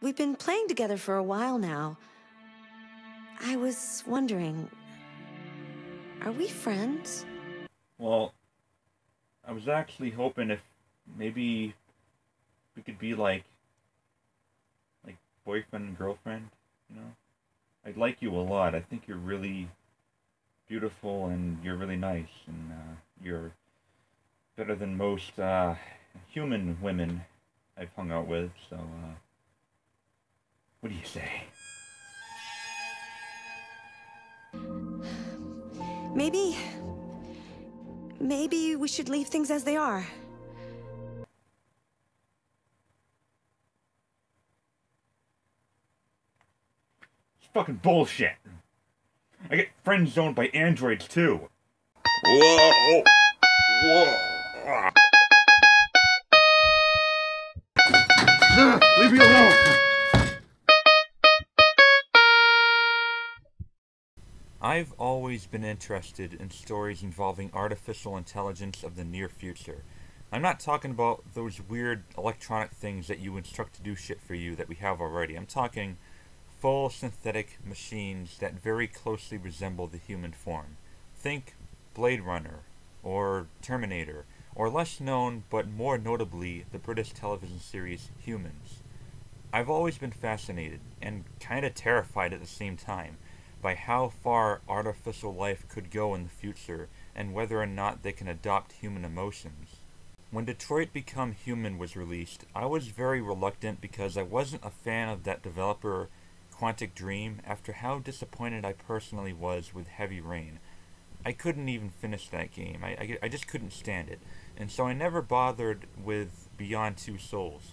We've been playing together for a while now. I was wondering, are we friends? Well, I was actually hoping if maybe we could be like boyfriend and girlfriend, you know? I like you a lot. I think you're really beautiful and you're really nice and you're better than most human women I've hung out with, so what do you say? Maybe we should leave things as they are. It's fucking bullshit. I get friend zoned by androids too. Whoa! Whoa! Leave me alone! I've always been interested in stories involving artificial intelligence of the near future. I'm not talking about those weird electronic things that you instruct to do shit for you that we have already. I'm talking full synthetic machines that very closely resemble the human form. Think Blade Runner, or Terminator, or less known but more notably the British television series Humans. I've always been fascinated, and kinda terrified at the same time, by how far artificial life could go in the future and whether or not they can adopt human emotions. When Detroit Become Human was released, I was very reluctant because I wasn't a fan of that developer Quantic Dream after how disappointed I personally was with Heavy Rain. I couldn't even finish that game. I just couldn't stand it, and so I never bothered with Beyond Two Souls.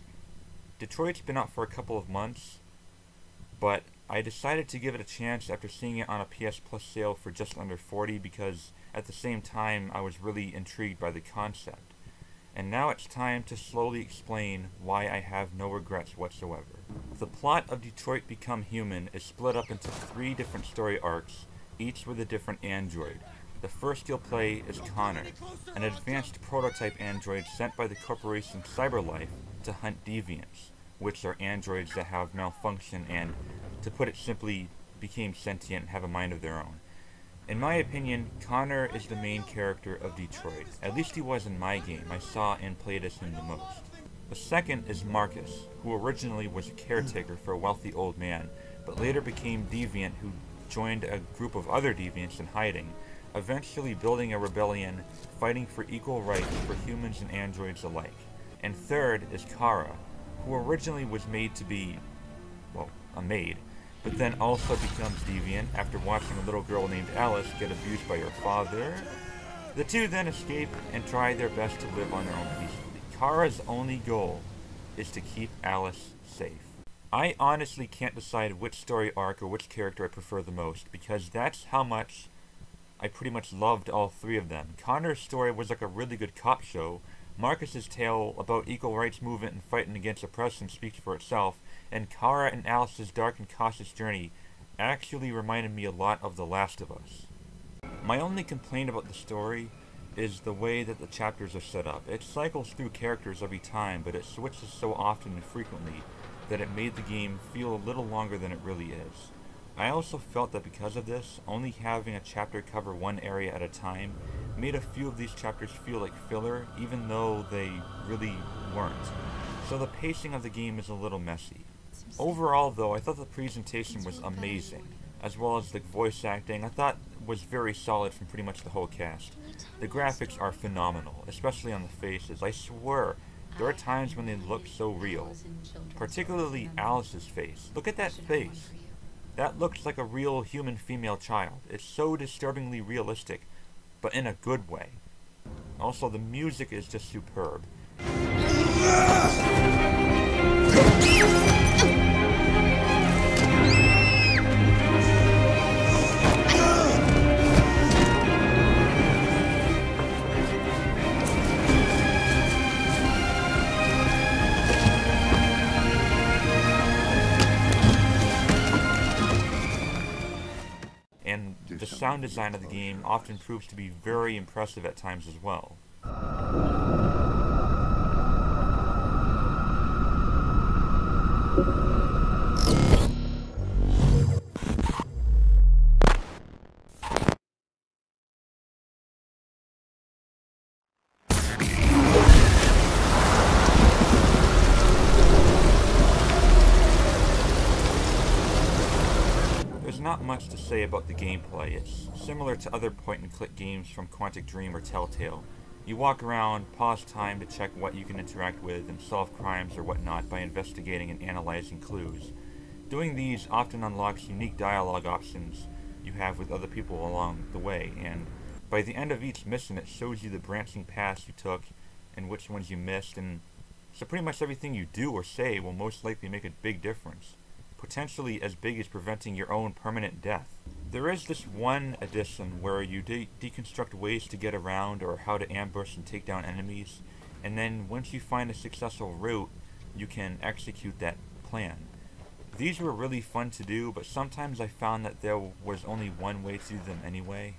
Detroit's been out for a couple of months, but I decided to give it a chance after seeing it on a PS Plus sale for just under $40 because at the same time I was really intrigued by the concept. And now it's time to slowly explain why I have no regrets whatsoever. The plot of Detroit Become Human is split up into 3 different story arcs, each with a different android. The first you'll play is Connor, an advanced prototype android sent by the corporation CyberLife to hunt deviants, which are androids that have malfunctioned and, to put it simply, became sentient and have a mind of their own. In my opinion, Connor is the main character of Detroit. At least he was in my game. I saw and played as him the most. The second is Marcus, who originally was a caretaker for a wealthy old man, but later became deviant who joined a group of other deviants in hiding, eventually building a rebellion, fighting for equal rights for humans and androids alike. And third is Kara, who originally was made to be, well, a maid, but then also becomes deviant after watching a little girl named Alice get abused by her father. The two then escape and try their best to live on their own peacefully. Kara's only goal is to keep Alice safe. I honestly can't decide which story arc or which character I prefer the most, because that's how much I pretty much loved all 3 of them. Connor's story was like a really good cop show. Marcus's tale about equal rights movement and fighting against oppression speaks for itself, and Kara and Alice's dark and cautious journey actually reminded me a lot of The Last of Us. My only complaint about the story is the way that the chapters are set up. It cycles through characters every time, but it switches so often and frequently that it made the game feel a little longer than it really is. I also felt that because of this, only having a chapter cover one area at a time made a few of these chapters feel like filler, even though they really weren't. So the pacing of the game is a little messy. Overall though, I thought the presentation was amazing, as well as the voice acting I thought was very solid from pretty much the whole cast. The graphics are phenomenal, especially on the faces. I swear, there are times when they look so real. Particularly Alice's face. Look at that face. That looks like a real human female child. It's so disturbingly realistic, but in a good way. Also, the music is just superb. And the sound design of the game often proves to be very impressive at times as well. not much to say about the gameplay. It's similar to other point-and-click games from Quantic Dream or Telltale. You walk around, pause time to check what you can interact with, and solve crimes or whatnot by investigating and analyzing clues. Doing these often unlocks unique dialogue options you have with other people along the way, and by the end of each mission it shows you the branching paths you took and which ones you missed, and so pretty much everything you do or say will most likely make a big difference, potentially as big as preventing your own permanent death. There is this one addition where you deconstruct ways to get around or how to ambush and take down enemies, and then once you find a successful route, you can execute that plan. These were really fun to do, but sometimes I found that there was only one way to do them anyway.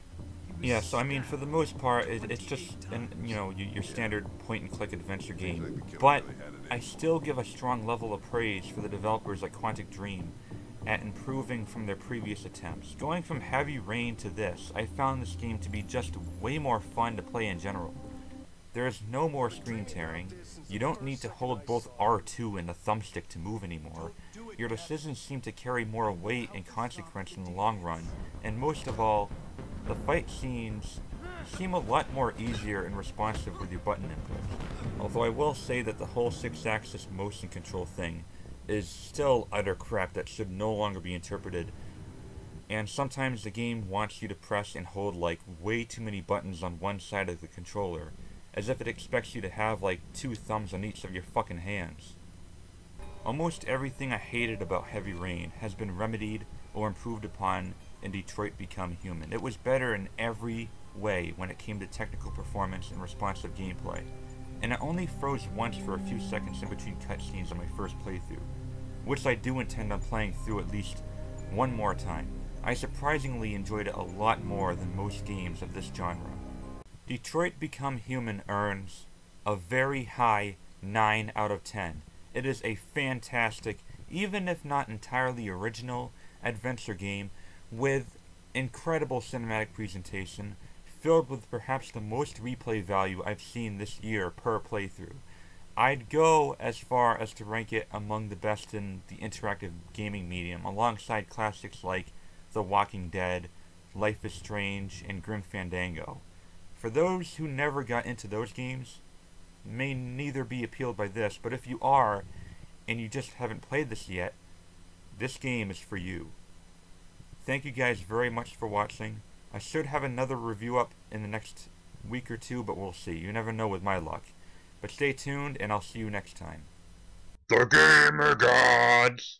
Yeah, so I mean, for the most part, it's just, your standard point-and-click adventure game. But I still give a strong level of praise for the developers like Quantic Dream at improving from their previous attempts. Going from Heavy Rain to this, I found this game to be just way more fun to play in general. There is no more screen tearing. You don't need to hold both R2 and the thumbstick to move anymore. Your decisions seem to carry more weight and consequence in the long run, and most of all, the fight scenes seem a lot more easier and responsive with your button inputs. Although I will say that the whole 6-axis motion control thing is still utter crap that should no longer be interpreted, and sometimes the game wants you to press and hold like way too many buttons on one side of the controller, as if it expects you to have like 2 thumbs on each of your fucking hands. Almost everything I hated about Heavy Rain has been remedied or improved upon in Detroit Become Human. It was better in every way when it came to technical performance and responsive gameplay, and it only froze once for a few seconds in between cutscenes on my first playthrough, which I do intend on playing through at least one more time. I surprisingly enjoyed it a lot more than most games of this genre. Detroit Become Human earns a very high 9 out of 10. It is a fantastic, even if not entirely original, adventure game with incredible cinematic presentation, filled with perhaps the most replay value I've seen this year per playthrough. I'd go as far as to rank it among the best in the interactive gaming medium, alongside classics like The Walking Dead, Life is Strange, and Grim Fandango. For those who never got into those games, may neither be appealed by this, but if you are, and you just haven't played this yet, this game is for you. Thank you guys very much for watching. I should have another review up in the next week or two, but we'll see. You never know with my luck. But stay tuned, and I'll see you next time. The Gamer Gods!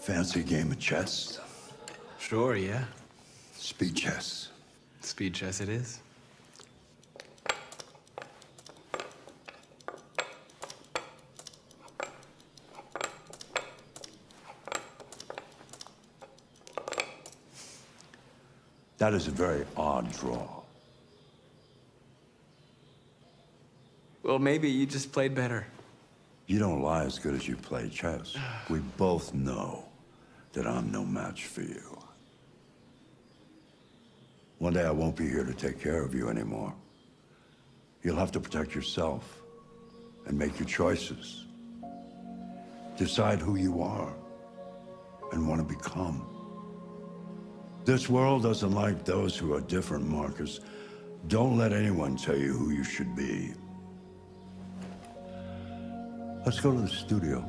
Fancy game of chess? Sure, yeah. Speed chess. Speed chess it is. That is a very odd draw. Well, maybe you just played better. You don't lie as good as you play chess. We both know that I'm no match for you. One day I won't be here to take care of you anymore. You'll have to protect yourself and make your choices. Decide who you are and want to become. This world doesn't like those who are different, Marcus. Don't let anyone tell you who you should be. Let's go to the studio.